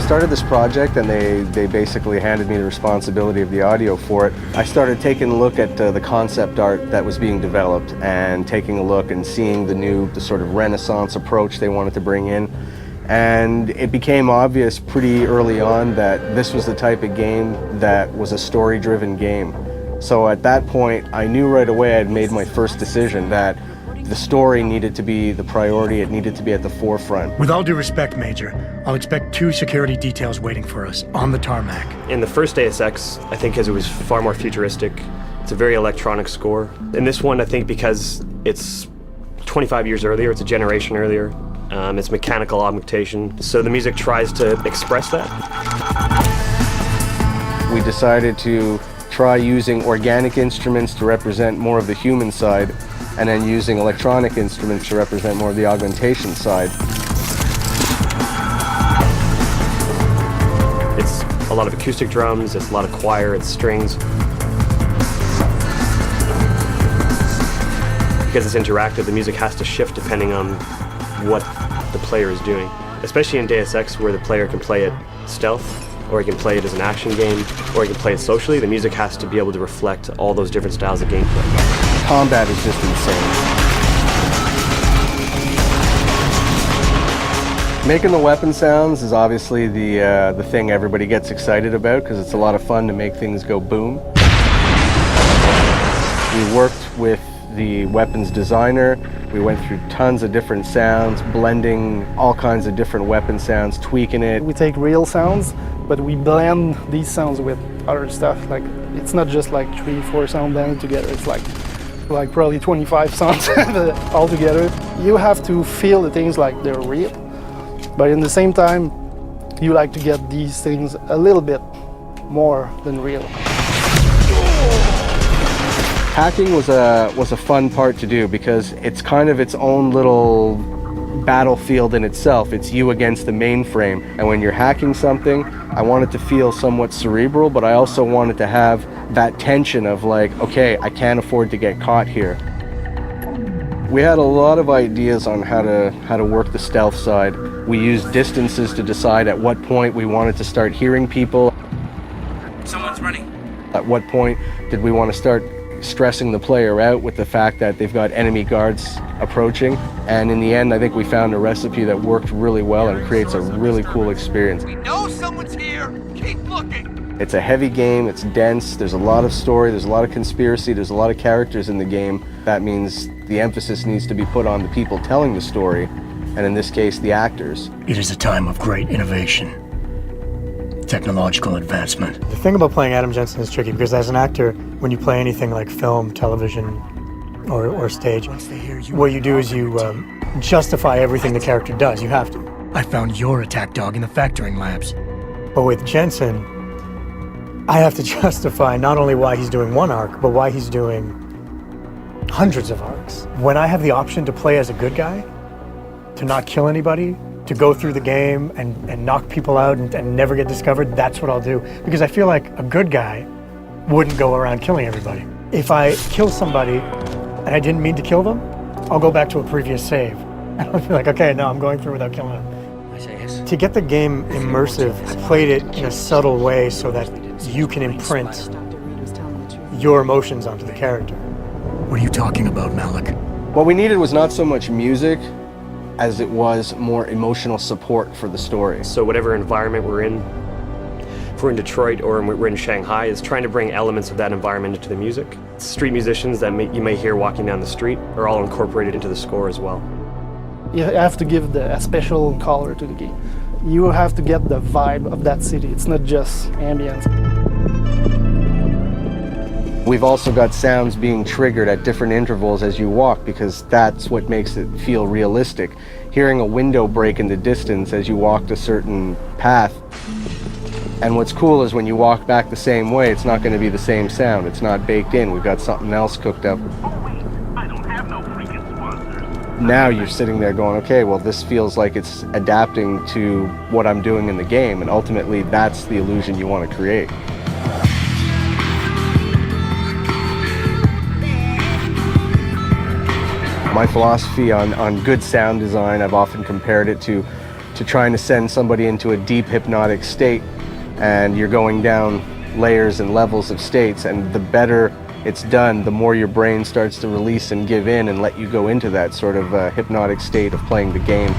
started this project and they basically handed me the responsibility of the audio for it, I started taking a look at the concept art that was being developed and taking a look and seeing the sort of Renaissance approach they wanted to bring in. And it became obvious pretty early on that this was the type of game that was a story-driven game. So at that point, I knew right away I'd made my first decision that the story needed to be the priority, it needed to be at the forefront. With all due respect, Major, I'll expect 2 security details waiting for us on the tarmac. In the first Deus Ex, I think because it was far more futuristic, it's a very electronic score. In this one, I think because it's 25 years earlier, it's a generation earlier, it's mechanical augmentation, so the music tries to express that. We decided to try using organic instruments to represent more of the human side, and then using electronic instruments to represent more of the augmentation side. It's a lot of acoustic drums, it's a lot of choir, it's strings. Because it's interactive, the music has to shift depending on what the player is doing. Especially in Deus Ex, where the player can play it stealth, or he can play it as an action game, or he can play it socially, the music has to be able to reflect all those different styles of gameplay. Combat is just insane. Making the weapon sounds is obviously the thing everybody gets excited about because it's a lot of fun to make things go boom. We worked with the weapons designer. We went through tons of different sounds, blending all kinds of different weapon sounds, tweaking it. We take real sounds, but we blend these sounds with other stuff. Like, it's not just like 3-4 sound blended together. It's like probably 25 sounds all together. You have to feel the things like they're real, but in the same time, you like to get these things a little bit more than real. Hacking was a fun part to do because it's kind of its own little battlefield in itself. It's you against the mainframe, and when you're hacking something, I want it to feel somewhat cerebral, but I also wanted to have that tension of like, okay, I can't afford to get caught here. We had a lot of ideas on how to work the stealth side. We used distances to decide at what point we wanted to start hearing people. Someone's running. At what point did we want to start stressing the player out with the fact that they've got enemy guards approaching. And in the end, I think we found a recipe that worked really well and creates a really cool experience. We know someone's here. Keep looking. It's a heavy game, it's dense, there's a lot of story, there's a lot of conspiracy, there's a lot of characters in the game. That means the emphasis needs to be put on the people telling the story, and in this case, the actors. It is a time of great innovation, technological advancement. The thing about playing Adam Jensen is tricky because as an actor, when you play anything like film, television, or stage, what you do is you justify everything the character does. You have to. I found your attack dog in the factoring labs. But with Jensen, I have to justify not only why he's doing one arc, but why he's doing hundreds of arcs. When I have the option to play as a good guy, to not kill anybody, to go through the game and knock people out and never get discovered, that's what I'll do. Because I feel like a good guy wouldn't go around killing everybody. If I kill somebody and I didn't mean to kill them, I'll go back to a previous save. And I'll be like, okay, no, I'm going through without killing them. I say yes. To get the game immersive, I played it in a subtle way so that you can imprint your emotions onto the character. What are you talking about, Malik? What we needed was not so much music as it was more emotional support for the story. So whatever environment we're in, if we're in Detroit or we're in Shanghai, is trying to bring elements of that environment into the music. Street musicians that you may hear walking down the street are all incorporated into the score as well. You have to give a special color to the game. You have to get the vibe of that city. It's not just ambience. We've also got sounds being triggered at different intervals as you walk because that's what makes it feel realistic. Hearing a window break in the distance as you walked a certain path. And what's cool is when you walk back the same way, it's not going to be the same sound. It's not baked in. We've got something else cooked up. I don't have no freaking sponsors. Now you're sitting there going, okay, well, this feels like it's adapting to what I'm doing in the game, and ultimately that's the illusion you want to create. My philosophy on good sound design, I've often compared it to to trying to send somebody into a deep hypnotic state, and you're going down layers and levels of states, and the better it's done, the more your brain starts to release and give in and let you go into that sort of hypnotic state of playing the game.